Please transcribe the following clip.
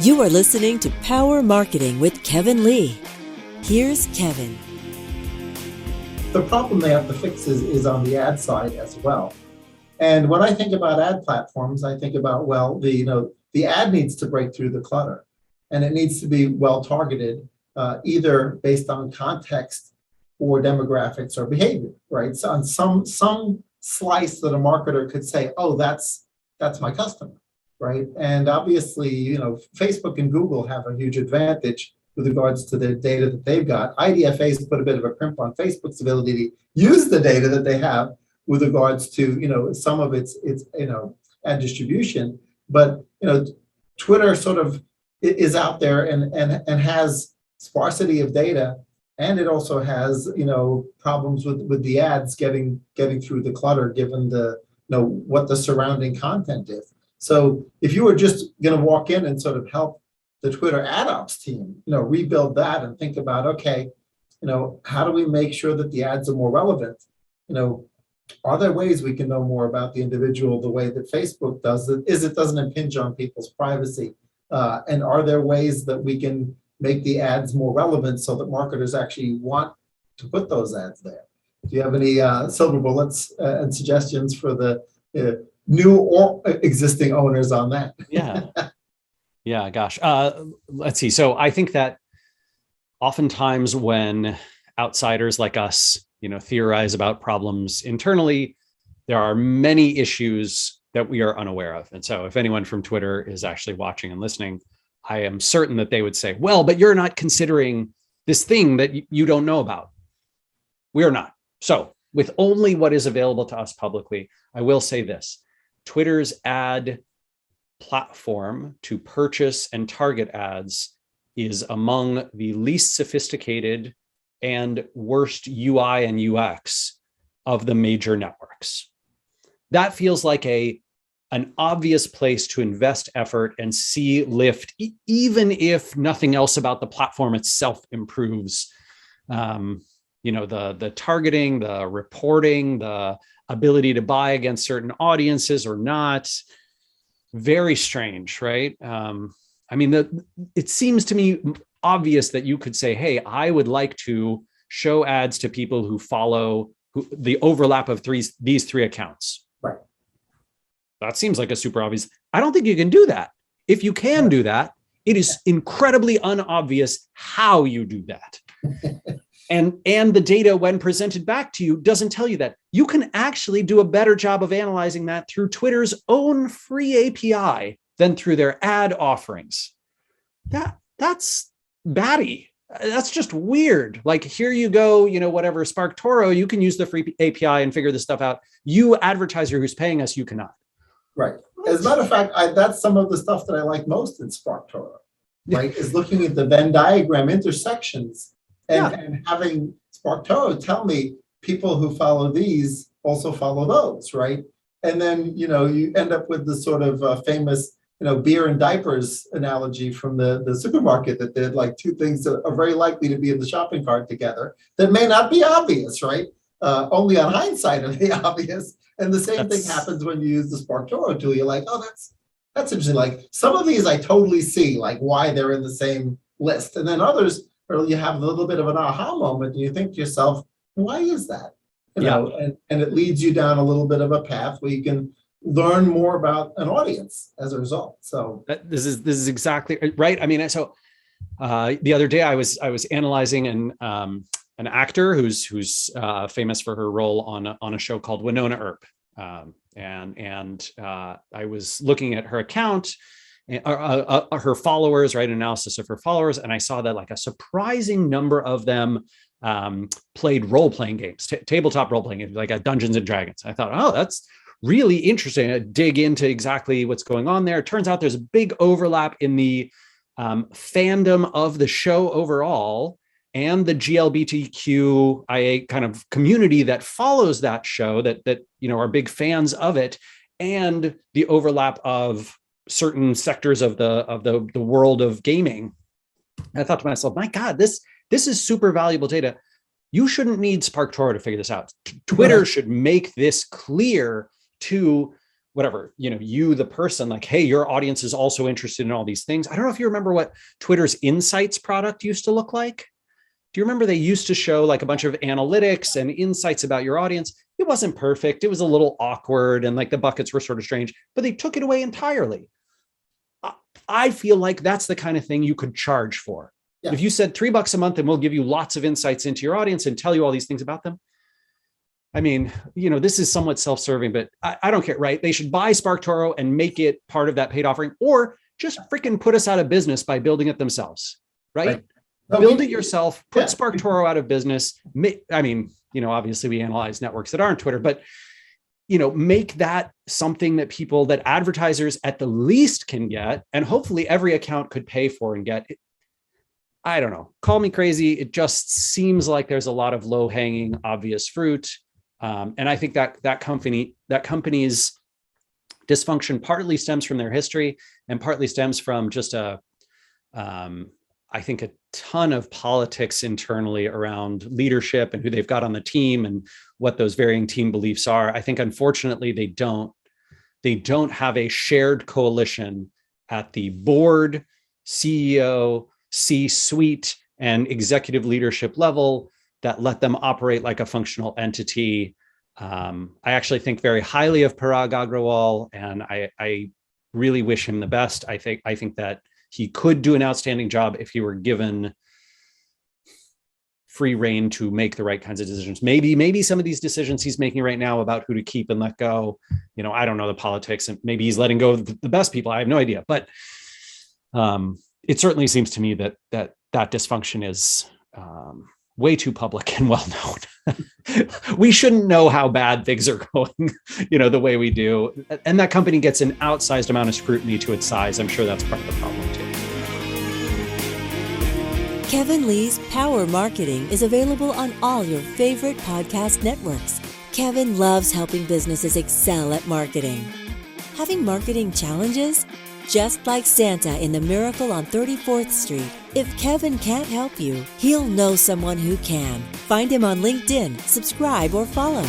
You are listening to Power Marketing with Kevin Lee. Here's Kevin. The problem they have to fix is on the ad side as well. And when I think about ad platforms, I think about, well, the ad needs to break through the clutter, and it needs to be well targeted, either based on context or demographics or behavior, right? So on some slice that a marketer could say, oh, that's my customer, right? And obviously, Facebook and Google have a huge advantage with regards to the data that they've got. IDFA's put a bit of a crimp on Facebook's ability to use the data that they have with regards to, some of its ad distribution. But, Twitter sort of is out there and has sparsity of data, and it also has, problems with the ads getting through the clutter, given the, what the surrounding content is. So if you were just going to walk in and sort of help the Twitter ad ops team, rebuild that and think about, okay, how do we make sure that the ads are more relevant? Are there ways we can know more about the individual the way that Facebook does it? It doesn't impinge on people's privacy? And are there ways that we can make the ads more relevant so that marketers actually want to put those ads there? Do you have any silver bullets and suggestions for the new or existing owners on that? Yeah, gosh. Let's see. So I think that oftentimes when outsiders like us, theorize about problems internally, there are many issues that we are unaware of. And so if anyone from Twitter is actually watching and listening, I am certain that they would say, well, but you're not considering this thing that you don't know about. We are not. So with only what is available to us publicly, I will say this: Twitter's ad platform to purchase and target ads is among the least sophisticated and worst UI and UX of the major networks. That feels like an obvious place to invest effort and see lift, even if nothing else about the platform itself improves. The targeting, the reporting, the ability to buy against certain audiences or not. Very strange, right? It seems to me obvious that you could say, hey, I would like to show ads to people who follow the overlap of these three accounts. Right. That seems like a super obvious. I don't think you can do that. If you can do that, it is incredibly unobvious how you do that. And the data, when presented back to you, doesn't tell you that. You can actually do a better job of analyzing that through Twitter's own free API than through their ad offerings. That's batty. That's just weird. Like, here you go, whatever, SparkToro, you can use the free API and figure this stuff out. You advertiser who's paying us, you cannot. Right. As a matter of fact, that's some of the stuff that I like most in SparkToro, right? Is looking at the Venn diagram intersections and having SparkToro tell me people who follow these also follow those, right? And then, you end up with the sort of famous, beer and diapers analogy from the supermarket that did like two things that are very likely to be in the shopping cart together that may not be obvious, right? Only on hindsight are they obvious. And the same thing happens when you use the SparkToro tool. You're like, oh, that's interesting. Like, some of these I totally see, like, why they're in the same list. And then others, you have a little bit of an aha moment and you think to yourself, why is that? And it leads you down a little bit of a path where you can learn more about an audience as a result. So this is exactly right. The other day I was analyzing an actor who's famous for her role on a show called Winona Earp, and I was looking at her account, her followers, right? Analysis of her followers, and I saw that like a surprising number of them played role-playing games, tabletop role-playing games, like a Dungeons and Dragons. I thought, oh, that's really interesting. I dig into exactly what's going on there. It turns out there's a big overlap in the fandom of the show overall and the GLBTQIA kind of community that follows that show that are big fans of it, and the overlap of certain sectors of the world of gaming. I thought to myself, my God, this is super valuable data. You shouldn't need SparkToro to figure this out. Twitter should make this clear to whatever, you, the person, like, hey, your audience is also interested in all these things. I don't know if you remember what Twitter's Insights product used to look like. Do you remember they used to show like a bunch of analytics and insights about your audience? It wasn't perfect. It was a little awkward and like the buckets were sort of strange, but they took it away entirely. I feel like that's the kind of thing you could charge for. Yeah. If you said $3 a month and we'll give you lots of insights into your audience and tell you all these things about them. I mean, this is somewhat self-serving, but I don't care, right? They should buy SparkToro and make it part of that paid offering, or just freaking put us out of business by building it themselves, right? Build it yourself, put SparkToro out of business. I mean, obviously we analyze networks that aren't Twitter, but, make that something that advertisers at the least can get, and hopefully every account could pay for and get. I don't know, call me crazy. It just seems like there's a lot of low hanging, obvious fruit. And I think that company's dysfunction partly stems from their history and partly stems from just I think a ton of politics internally around leadership and who they've got on the team and what those varying team beliefs are. I think, unfortunately, they don't have a shared coalition at the board, CEO, C-suite, and executive leadership level that let them operate like a functional entity. I actually think very highly of Parag Agrawal, and I really wish him the best. I think that he could do an outstanding job if he were given free rein to make the right kinds of decisions. Maybe some of these decisions he's making right now about who to keep and let go, I don't know the politics, and maybe he's letting go of the best people. I have no idea, but it certainly seems to me that dysfunction is way too public and well known. We shouldn't know how bad things are going, the way we do. And that company gets an outsized amount of scrutiny to its size. I'm sure that's part of the problem too. Kevin Lee's Power Marketing is available on all your favorite podcast networks. Kevin loves helping businesses excel at marketing. Having marketing challenges? Just like Santa in The Miracle on 34th Street, if Kevin can't help you, he'll know someone who can. Find him on LinkedIn, subscribe, or follow.